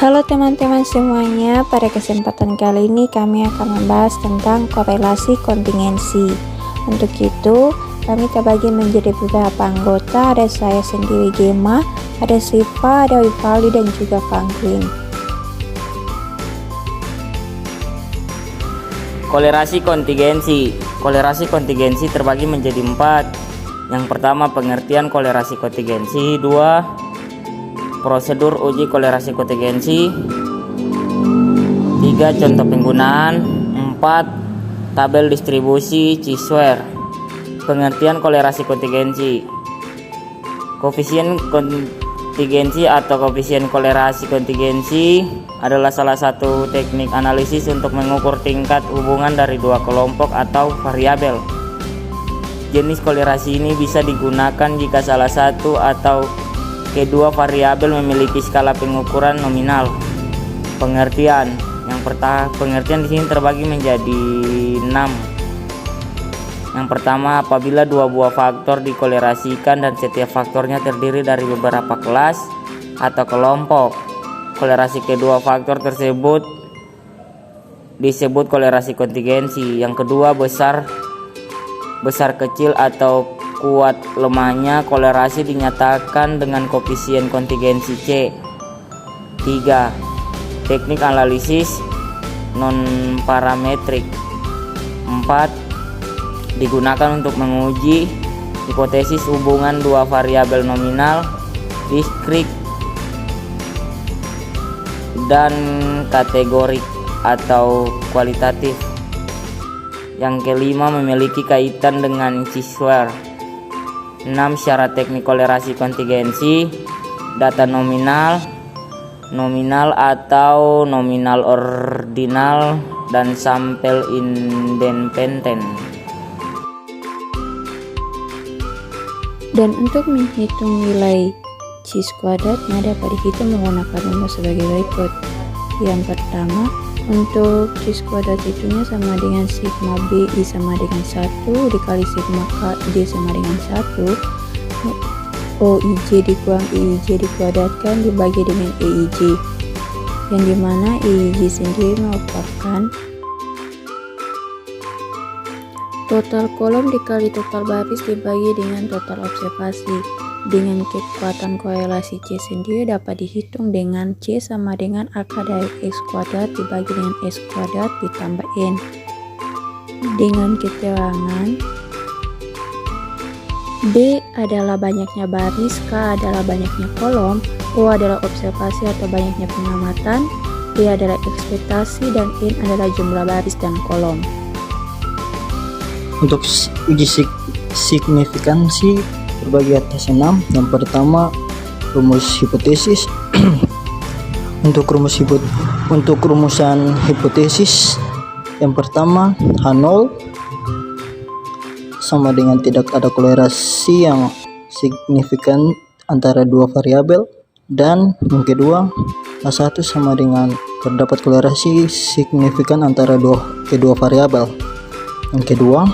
Halo teman-teman semuanya, pada kesempatan kali ini kami akan membahas tentang korelasi kontingensi. Untuk itu, kami terbagi menjadi beberapa anggota, ada saya sendiri Gemma, ada Siva, ada Wifali, dan juga Franklin. Kolerasi kontingensi. Kolerasi kontingensi terbagi menjadi 4. Yang pertama, pengertian kolerasi kontingensi. 2. Prosedur uji kolerasi kontingensi. 3. Contoh penggunaan. 4. Tabel distribusi Chi-square. Pengertian kolerasi kontingensi. Koefisien kontingensi atau koefisien kolerasi kontingensi adalah salah satu teknik analisis untuk mengukur tingkat hubungan dari dua kelompok atau variabel. Jenis kolerasi ini bisa digunakan jika salah satu atau kedua variabel memiliki skala pengukuran nominal. Pengertian pengertian di sini terbagi menjadi 6. Yang pertama, apabila dua buah faktor dikolerasikan dan setiap faktornya terdiri dari beberapa kelas atau kelompok, kolerasi kedua faktor tersebut disebut kolerasi kontingensi. Yang kedua, besar kecil atau kuat lemahnya kolerasi dinyatakan dengan koefisien kontingensi C. 3. Teknik analisis non-parametrik. 4. Digunakan untuk menguji hipotesis hubungan dua variabel nominal, diskrit, dan kategorik atau kualitatif. Yang kelima, memiliki kaitan dengan Chi-square. 6. Syarat teknik kolerasi kontingensi. Data nominal atau nominal ordinal, dan sampel independen. Dan untuk menghitung nilai Chi-square dapat dihitung menggunakan rumus sebagai berikut. Yang pertama, untuk Chi-square hitungnya sama dengan sigma BI sama dengan 1 dikali sigma KD sama dengan 1, OIJ dikurang EIJ dikuadratkan dibagi dengan EIJ, yang dimana EIJ sendiri merupakan total kolom dikali total baris dibagi dengan total observasi. Dengan kekuatan korelasi C sendiri dapat dihitung dengan C sama dengan akar dari X kuadrat dibagi dengan X kuadrat ditambah N. Dengan keterangan B adalah banyaknya baris, K adalah banyaknya kolom, O adalah observasi atau banyaknya pengamatan, P adalah ekspektasi, dan N adalah jumlah baris dan kolom. Untuk uji signifikansi terbagi atas 6. Yang pertama, rumus hipotesis. Untuk rumusan hipotesis, yang pertama, H0 sama dengan tidak ada kolerasi yang signifikan antara dua variabel, dan yang kedua, H1 sama dengan terdapat kolerasi signifikan antara kedua variabel. Yang kedua,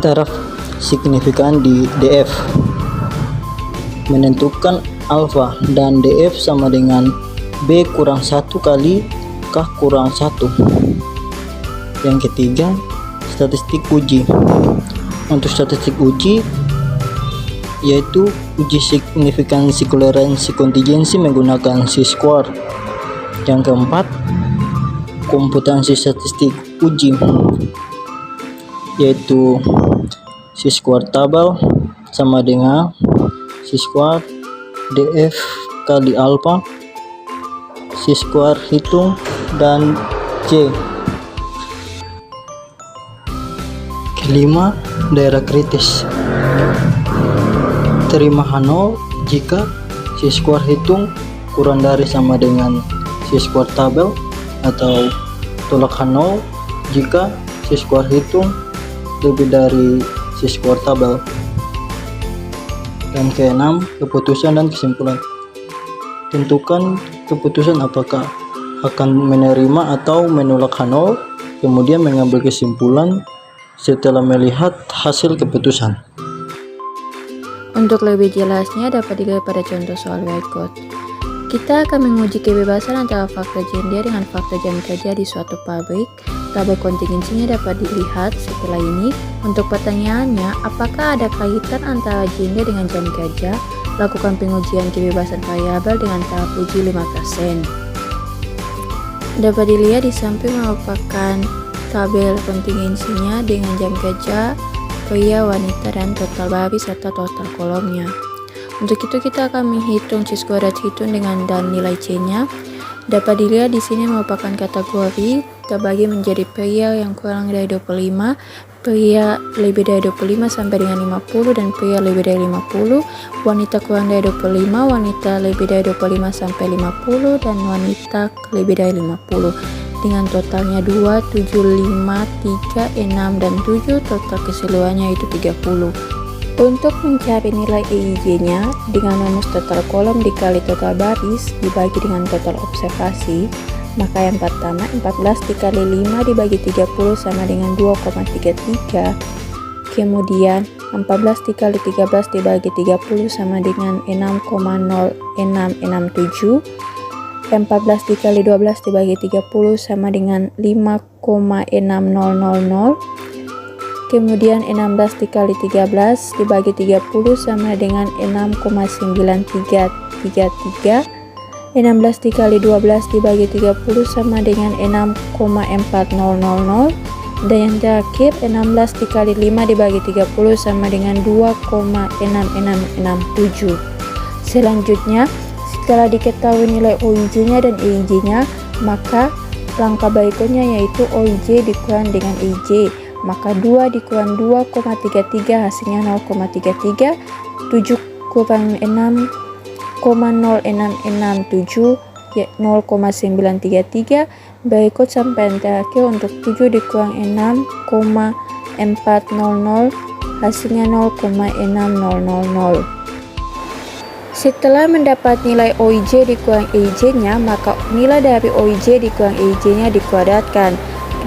taraf signifikan di DF. Menentukan alfa dan DF sama dengan B kurang 1 kali K kurang 1. Yang ketiga, statistik uji. Untuk statistik uji yaitu uji signifikansi kolerasi kontingensi menggunakan Chi-square. Yang keempat, komputansi statistik uji yaitu Chi-square tabel sama dengan Chi-square DF kali alfa, Chi-square hitung, dan C. Kelima, daerah kritis. Terima H0 jika Chi-square hitung kurang dari sama dengan Chi-square tabel, atau tolak H0 jika Chi-square hitung lebih dari Chi-square tabel. Dan keenam, keputusan dan kesimpulan. Tentukan keputusan apakah akan menerima atau menolak H0, kemudian mengambil kesimpulan setelah melihat hasil keputusan. Untuk lebih jelasnya dapat dilihat pada contoh soal berikut. Kita akan menguji kebebasan antara faktor gender dengan faktor jam kerja di suatu pabrik. Tabel kontingensinya dapat dilihat setelah ini. Untuk pertanyaannya, apakah ada kaitan antara gender dengan jam kerja? Lakukan pengujian kebebasan variabel dengan tahap uji 5%. Dapat dilihat di samping merupakan tabel kontingensinya dengan jam kerja, pria, wanita, dan total baris serta total kolomnya. Untuk itu kita akan menghitung C² hitung dan nilai C-nya. Dapat dilihat di sini merupakan kategori terbagi menjadi pria yang kurang dari 25, pria lebih dari 25 sampai dengan 50, dan pria lebih dari 50, wanita kurang dari 25, wanita lebih dari 25 sampai 50, dan wanita lebih dari 50. Dengan totalnya 2, 7, 5, 3, 6, dan 7, total keseluruhannya itu 30. Untuk mencari nilai EIJ-nya dengan rumus total kolom dikali total baris dibagi dengan total observasi, maka yang pertama 14 dikali 5 dibagi 30 sama dengan 2,33. Kemudian 14 dikali 13 dibagi 30 sama dengan 6,0667. 14 dikali 12 dibagi 30 sama dengan 5,6000. Kemudian 16 dikali 13 dibagi 30 sama dengan 6,9333. 16 dikali 12 dibagi 30 sama dengan 6,4000. Dan yang terakhir 16 dikali 5 dibagi 30 sama dengan 2,6667. Selanjutnya, setelah diketahui nilai OIJ-nya dan EIJ-nya, maka langkah berikutnya yaitu OIJ dikurang dengan EIJ. Maka 2 dikurang 2,33 hasilnya 0,33. 7 kurang 6,0667 ya 0,933. Berikut sampai yang terakhir untuk 7 dikurang 6,400 hasilnya 0,6000. Setelah mendapat nilai OIJ dikurang EIJ-nya, maka nilai dari OIJ dikurang EIJ-nya dikuadratkan.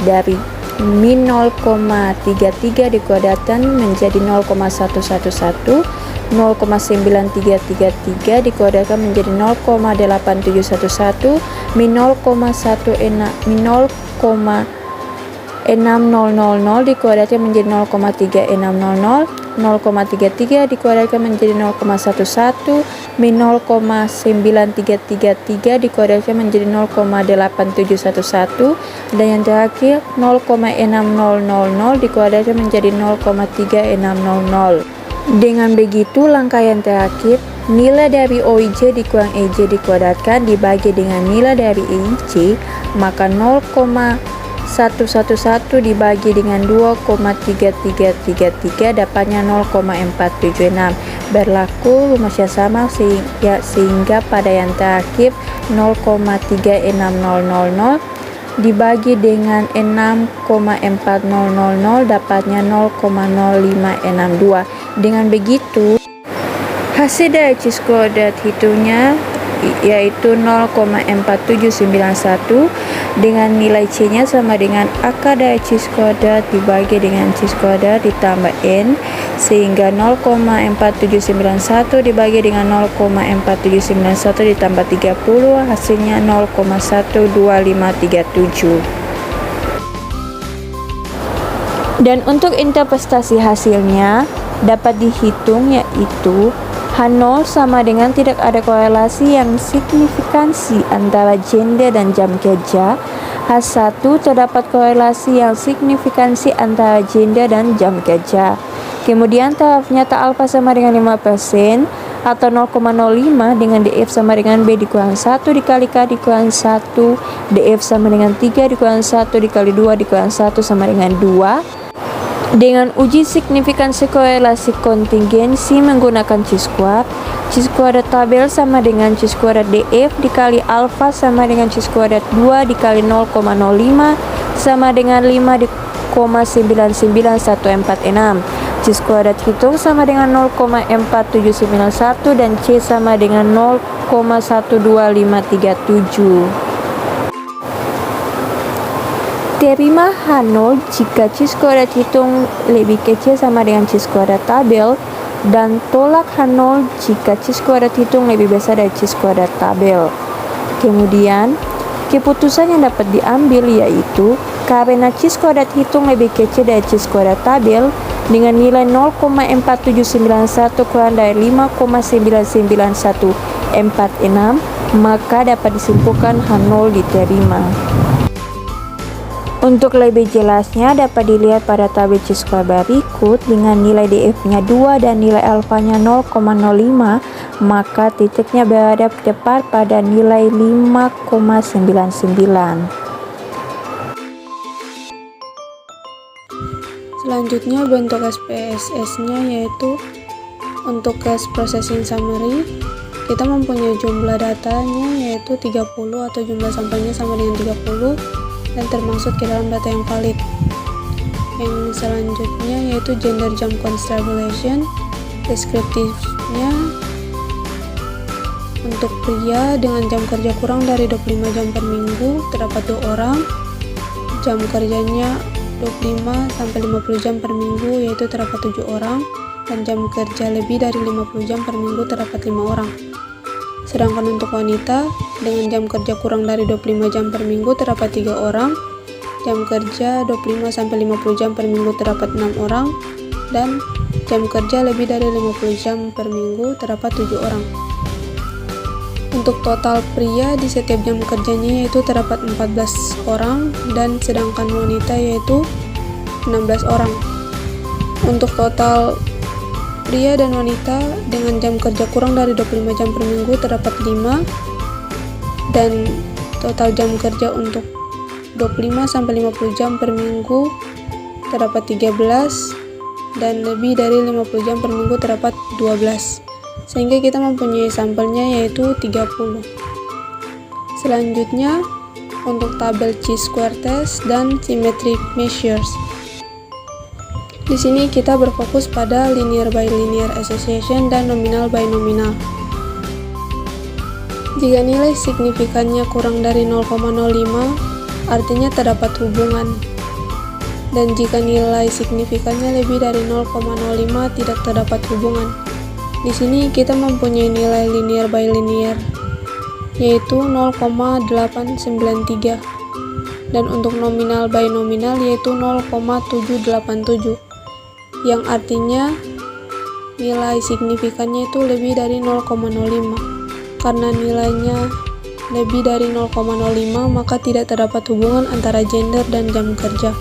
Dari min 0,33 dikuadratkan menjadi 0,1111, 0,9333 dikuadratkan menjadi 0,8711, min 0,6000 dikuadratkan menjadi 0,3600, 0,33 dikuadratkan menjadi 0,11, min 0,9333 dikuadratkan menjadi 0,8711, dan yang terakhir 0,6000 dikuadratkan menjadi 0,3600. Dengan begitu, langkah yang terakhir, nilai dari OIJ dikurang EIJ dikuadratkan dibagi dengan nilai dari EIJ, maka 0,111 dibagi dengan 2,3333 dapatnya 0,476. Berlaku rumus yang sama sehingga pada yang terakhir 0,3600 dibagi dengan 6,4000 dapatnya 0,0562. Dengan begitu, hasil dari C² hitungnya yaitu 0,4791 dengan nilai C-nya sama dengan akar dari C² dibagi dengan C² ditambah N, sehingga 0,4791 dibagi dengan 0,4791 ditambah 30 hasilnya 0,12537. Dan untuk interpretasi hasilnya dapat dihitung yaitu H0 sama dengan tidak ada korelasi yang signifikansi antara gender dan jam kerja. H1 terdapat korelasi yang signifikansi antara gender dan jam kerja. Kemudian taraf nyata alfa sama dengan 5% atau 0,05 dengan DF sama dengan B dikurang 1 dikali K dikurang 1, DF sama dengan 3 dikurang 1 dikali 2 dikurang 1 sama dengan 2. Dengan uji signifikansi korelasi kontingensi menggunakan C², C² tabel sama dengan C² DF dikali alfa sama dengan C² 2 dikali 0,05 sama dengan 5,99146. C² hitung sama dengan 0,4791 dan C sama dengan 0,12537. Terima H0 jika C² hitung lebih kecil sama dengan C² tabel, dan tolak H0 jika C² hitung lebih besar dari C² tabel. Kemudian, keputusan yang dapat diambil yaitu karena C kuadrat hitung lebih kecil dari C kuadrat tabel dengan nilai 0,4791 kurang dari 5,99146, maka dapat disimpulkan H0 diterima. Untuk lebih jelasnya dapat dilihat pada tabel C kuadrat berikut. Dengan nilai DF-nya 2 dan nilai alfanya 0,05, maka titiknya berada tepat pada nilai 5,99. Selanjutnya bentuk SPSS-nya yaitu untuk Case Processing Summary, kita mempunyai jumlah datanya yaitu 30 atau jumlah sampelnya sama dengan 30 dan termasuk ke dalam data yang valid. Yang selanjutnya yaitu Gender Jump Constellation, deskriptifnya untuk pria dengan jam kerja kurang dari 25 jam per minggu terdapat 2 orang, jam kerjanya 25 sampai 50 jam per minggu yaitu terdapat 7 orang, dan jam kerja lebih dari 50 jam per minggu terdapat 5 orang. Sedangkan untuk wanita dengan jam kerja kurang dari 25 jam per minggu terdapat 3 orang, jam kerja 25 sampai 50 jam per minggu terdapat 6 orang, dan jam kerja lebih dari 50 jam per minggu terdapat 7 orang. Untuk total pria di setiap jam kerjanya yaitu terdapat 14 orang, dan sedangkan wanita yaitu 16 orang. Untuk total pria dan wanita dengan jam kerja kurang dari 25 jam per minggu terdapat 5, dan total jam kerja untuk 25 sampai 50 jam per minggu terdapat 13, dan lebih dari 50 jam per minggu terdapat 12. Sehingga kita mempunyai sampelnya yaitu 30. Selanjutnya untuk tabel Chi-square test dan symmetric measures. Di sini kita berfokus pada linear by linear association dan nominal by nominal. Jika nilai signifikannya kurang dari 0,05, artinya terdapat hubungan. Dan jika nilai signifikannya lebih dari 0,05, tidak terdapat hubungan. Di sini kita mempunyai nilai linear by linear yaitu 0,893, dan untuk nominal by nominal yaitu 0,787, yang artinya nilai signifikannya itu lebih dari 0,05. Karena nilainya lebih dari 0,05, maka tidak terdapat hubungan antara gender dan jam kerja.